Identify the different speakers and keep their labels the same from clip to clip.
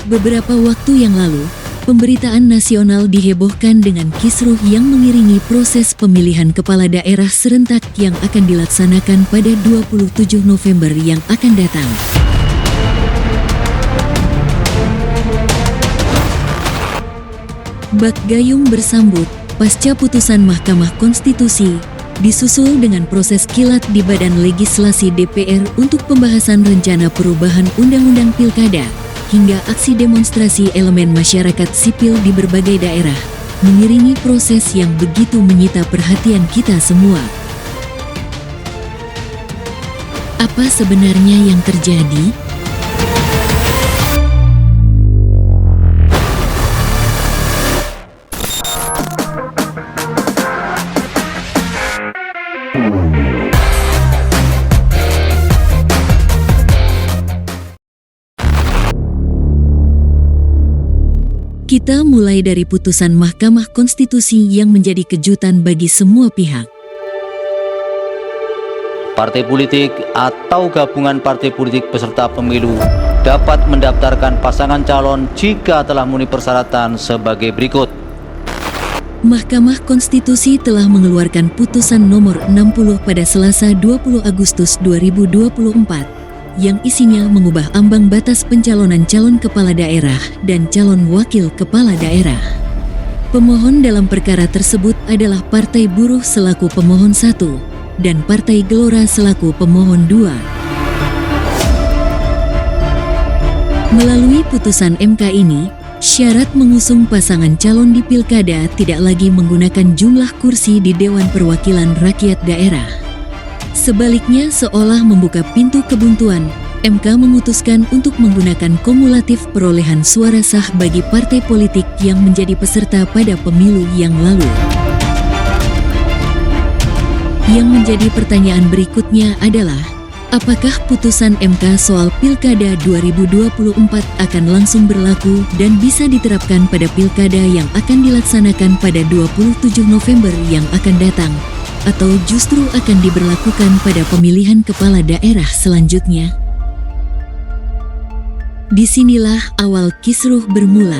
Speaker 1: Beberapa waktu yang lalu, pemberitaan nasional dihebohkan dengan kisruh yang mengiringi proses pemilihan kepala daerah serentak yang akan dilaksanakan pada 27 November yang akan datang. Bak gayung bersambut pasca putusan Mahkamah Konstitusi, disusul dengan proses kilat di Badan Legislasi DPR untuk pembahasan rencana perubahan Undang-Undang Pilkada, hingga aksi demonstrasi elemen masyarakat sipil di berbagai daerah, mengiringi proses yang begitu menyita perhatian kita semua. Apa sebenarnya yang terjadi? Kita mulai dari putusan Mahkamah Konstitusi yang menjadi kejutan bagi semua pihak.
Speaker 2: Partai politik atau gabungan partai politik peserta pemilu dapat mendaftarkan pasangan calon jika telah memenuhi persyaratan sebagai berikut.
Speaker 1: Mahkamah Konstitusi telah mengeluarkan putusan nomor 60 pada Selasa 20 Agustus 2024. Yang isinya mengubah ambang batas pencalonan calon kepala daerah dan calon wakil kepala daerah. Pemohon dalam perkara tersebut adalah Partai Buruh selaku pemohon 1 dan Partai Gelora selaku pemohon 2. Melalui putusan MK ini, syarat mengusung pasangan calon di pilkada tidak lagi menggunakan jumlah kursi di Dewan Perwakilan Rakyat Daerah. Sebaliknya, seolah membuka pintu kebuntuan, MK memutuskan untuk menggunakan kumulatif perolehan suara sah bagi partai politik yang menjadi peserta pada pemilu yang lalu. Yang menjadi pertanyaan berikutnya adalah, apakah putusan MK soal Pilkada 2024 akan langsung berlaku dan bisa diterapkan pada Pilkada yang akan dilaksanakan pada 27 November yang akan datang? Atau justru akan diberlakukan pada pemilihan kepala daerah selanjutnya? Disinilah awal kisruh bermula.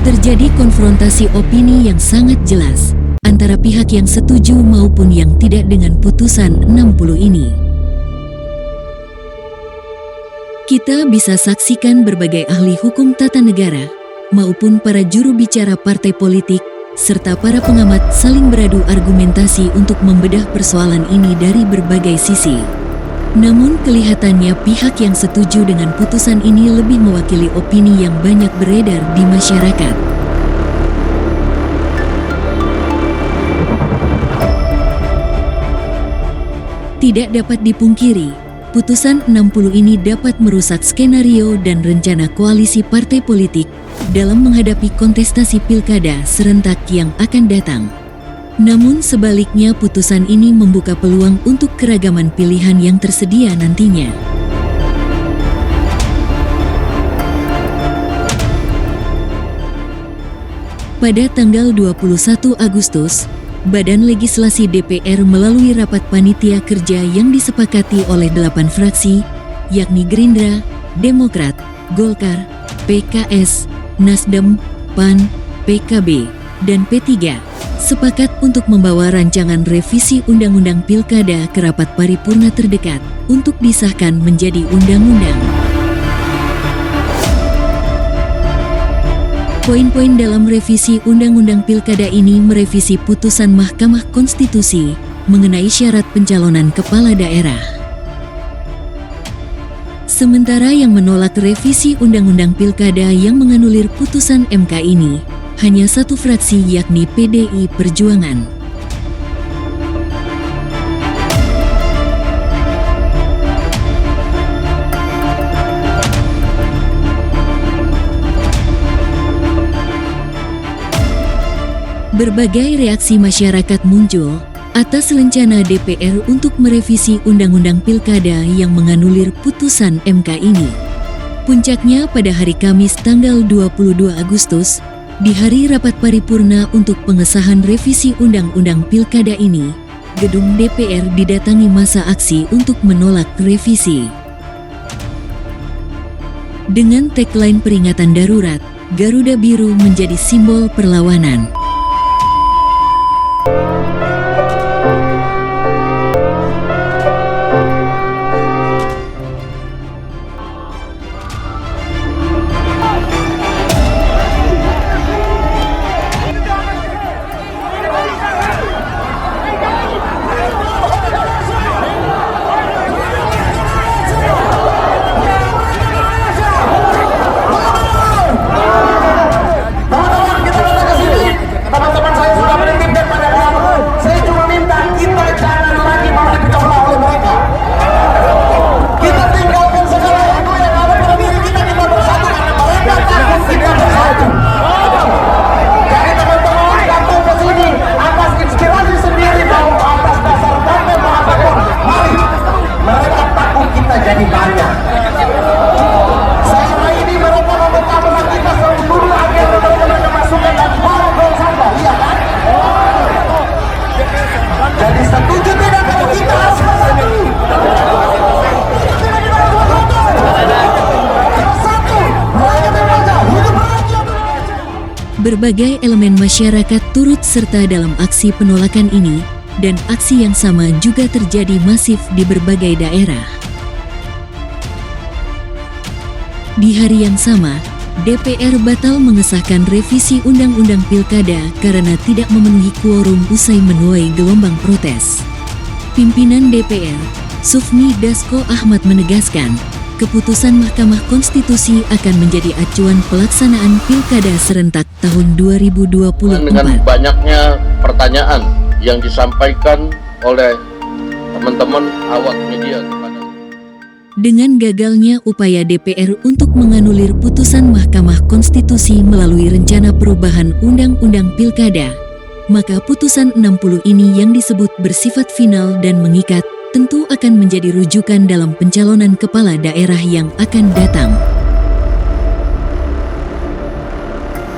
Speaker 1: Terjadi konfrontasi opini yang sangat jelas antara pihak yang setuju maupun yang tidak dengan putusan 60 ini. Kita bisa saksikan berbagai ahli hukum tata negara maupun para juru bicara partai politik serta para pengamat saling beradu argumentasi untuk membedah persoalan ini dari berbagai sisi. Namun kelihatannya pihak yang setuju dengan putusan ini lebih mewakili opini yang banyak beredar di masyarakat. Tidak dapat dipungkiri, putusan 60 ini dapat merusak skenario dan rencana koalisi partai politik dalam menghadapi kontestasi pilkada serentak yang akan datang. Namun sebaliknya putusan ini membuka peluang untuk keragaman pilihan yang tersedia nantinya. Pada tanggal 21 Agustus, Badan Legislasi DPR melalui rapat panitia kerja yang disepakati oleh 8 fraksi, yakni Gerindra, Demokrat, Golkar, PKS, Nasdem, PAN, PKB, dan P3, sepakat untuk membawa rancangan revisi Undang-Undang Pilkada ke rapat paripurna terdekat untuk disahkan menjadi undang-undang. Poin-poin dalam revisi Undang-Undang Pilkada ini merevisi putusan Mahkamah Konstitusi mengenai syarat pencalonan kepala daerah. Sementara yang menolak revisi Undang-Undang Pilkada yang menganulir putusan MK ini hanya satu fraksi, yakni PDI Perjuangan. Berbagai reaksi masyarakat muncul atas rencana DPR untuk merevisi Undang-Undang Pilkada yang menganulir putusan MK ini. Puncaknya pada hari Kamis tanggal 22 Agustus, di hari rapat paripurna untuk pengesahan revisi Undang-Undang Pilkada ini, gedung DPR didatangi massa aksi untuk menolak revisi. Dengan tagline peringatan darurat, Garuda Biru menjadi simbol perlawanan. Berbagai elemen masyarakat turut serta dalam aksi penolakan ini, dan aksi yang sama juga terjadi masif di berbagai daerah. Di hari yang sama, DPR batal mengesahkan revisi Undang-Undang Pilkada karena tidak memenuhi quorum usai menuai gelombang protes. Pimpinan DPR, Sufmi Dasko Ahmad menegaskan, keputusan Mahkamah Konstitusi akan menjadi acuan pelaksanaan Pilkada serentak tahun 2024.
Speaker 3: Dengan banyaknya pertanyaan yang disampaikan oleh teman-teman awak media kepada
Speaker 1: dengan gagalnya upaya DPR untuk menganulir putusan Mahkamah Konstitusi melalui rencana perubahan Undang-Undang Pilkada, maka putusan 60 ini yang disebut bersifat final dan mengikat tentu akan menjadi rujukan dalam pencalonan kepala daerah yang akan datang.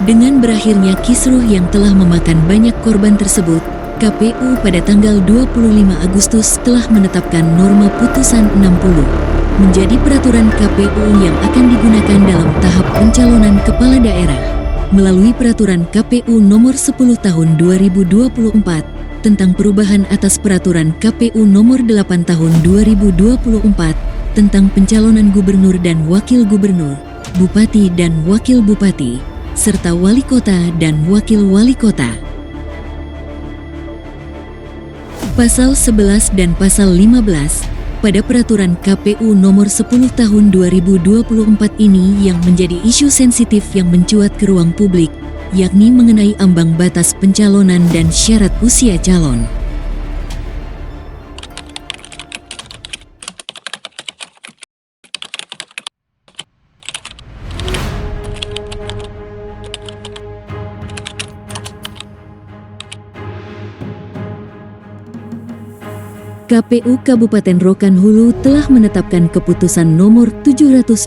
Speaker 1: Dengan berakhirnya kisruh yang telah memakan banyak korban tersebut, KPU pada tanggal 25 Agustus telah menetapkan norma putusan 60 menjadi peraturan KPU yang akan digunakan dalam tahap pencalonan kepala daerah melalui peraturan KPU nomor 10 tahun 2024 tentang perubahan atas peraturan KPU nomor 8 tahun 2024 tentang pencalonan gubernur dan wakil gubernur, bupati dan wakil bupati, serta wali kota dan wakil wali kota. Pasal 11 dan Pasal 15 pada peraturan KPU nomor 10 tahun 2024 ini yang menjadi isu sensitif yang mencuat ke ruang publik, yakni mengenai ambang batas pencalonan dan syarat usia calon. KPU Kabupaten Rokan Hulu telah menetapkan keputusan nomor 787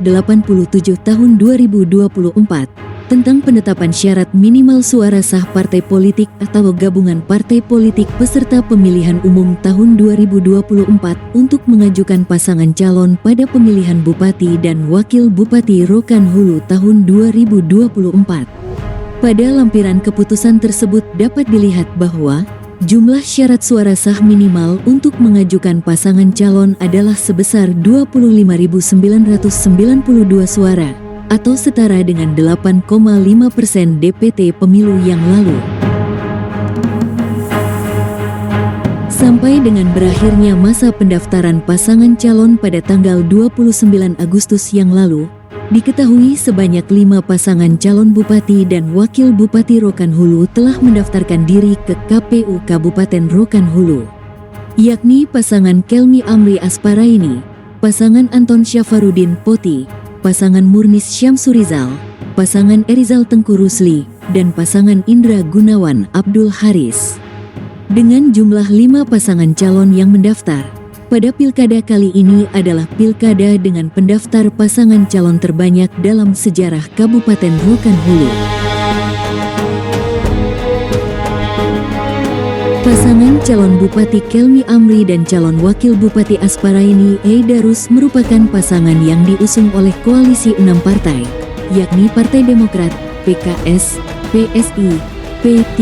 Speaker 1: tahun 2024 tentang penetapan syarat minimal suara sah partai politik atau gabungan partai politik peserta pemilihan umum tahun 2024 untuk mengajukan pasangan calon pada pemilihan bupati dan wakil bupati Rokan Hulu tahun 2024. Pada lampiran keputusan tersebut dapat dilihat bahwa jumlah syarat suara sah minimal untuk mengajukan pasangan calon adalah sebesar 25.992 suara, atau setara dengan 8,5% DPT pemilu yang lalu. Sampai dengan berakhirnya masa pendaftaran pasangan calon pada tanggal 29 Agustus yang lalu, diketahui sebanyak 5 pasangan calon bupati dan wakil bupati Rokan Hulu telah mendaftarkan diri ke KPU Kabupaten Rokan Hulu, yakni pasangan Kelmi Amri Asparaini, pasangan Anton Syafarudin Poti, pasangan Murnis Syamsurizal, pasangan Erizal Tengku Rusli, dan pasangan Indra Gunawan Abdul Haris. Dengan jumlah 5 pasangan calon yang mendaftar, pada pilkada kali ini adalah pilkada dengan pendaftar pasangan calon terbanyak dalam sejarah Kabupaten Rokan Hulu. Pasangan calon Bupati Kelmi Amri dan calon Wakil Bupati Asparaini Eidarus merupakan pasangan yang diusung oleh koalisi 6 partai, yakni Partai Demokrat, PKS, PSI, P3,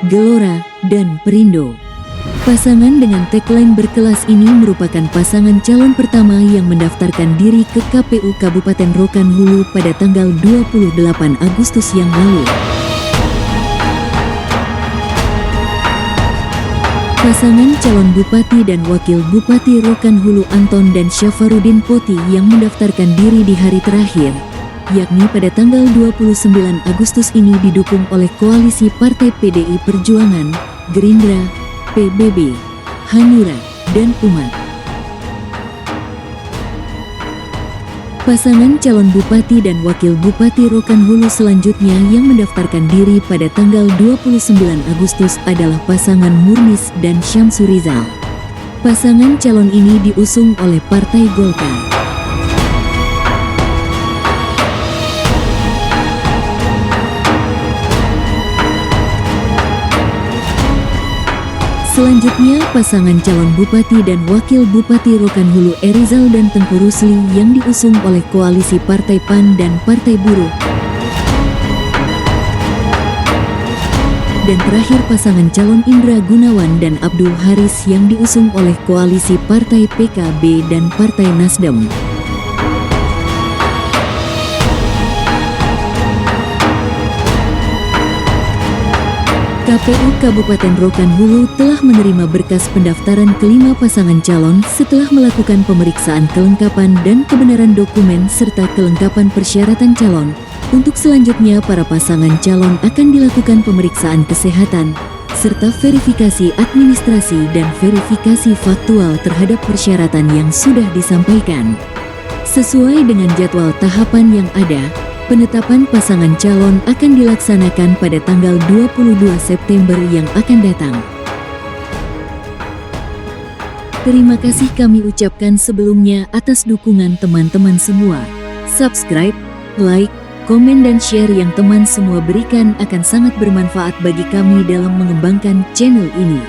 Speaker 1: Gelora, dan Perindo. Pasangan dengan tagline berkelas ini merupakan pasangan calon pertama yang mendaftarkan diri ke KPU Kabupaten Rokan Hulu pada tanggal 28 Agustus yang lalu. Pasangan calon Bupati dan Wakil Bupati Rokan Hulu Anton dan Syafarudin Poti yang mendaftarkan diri di hari terakhir, yakni pada tanggal 29 Agustus ini didukung oleh koalisi Partai PDI Perjuangan, Gerindra, PBB, Hanura, dan Umat. Pasangan calon Bupati dan Wakil Bupati Rokan Hulu selanjutnya yang mendaftarkan diri pada tanggal 29 Agustus adalah pasangan Murnis dan Syamsu Rizal. Pasangan calon ini diusung oleh Partai Golkar. Selanjutnya, pasangan calon Bupati dan Wakil Bupati Rokan Hulu Erizal dan Tengku Rusli yang diusung oleh koalisi Partai PAN dan Partai Buruh. Dan terakhir pasangan calon Indra Gunawan dan Abdul Haris yang diusung oleh koalisi Partai PKB dan Partai Nasdem. KPU Kabupaten Rokan Hulu telah menerima berkas pendaftaran kelima pasangan calon setelah melakukan pemeriksaan kelengkapan dan kebenaran dokumen serta kelengkapan persyaratan calon. Untuk selanjutnya, para pasangan calon akan dilakukan pemeriksaan kesehatan, serta verifikasi administrasi dan verifikasi faktual terhadap persyaratan yang sudah disampaikan. Sesuai dengan jadwal tahapan yang ada, penetapan pasangan calon akan dilaksanakan pada tanggal 22 September yang akan datang. Terima kasih kami ucapkan sebelumnya atas dukungan teman-teman semua. Subscribe, like, komen dan share yang teman semua berikan akan sangat bermanfaat bagi kami dalam mengembangkan channel ini.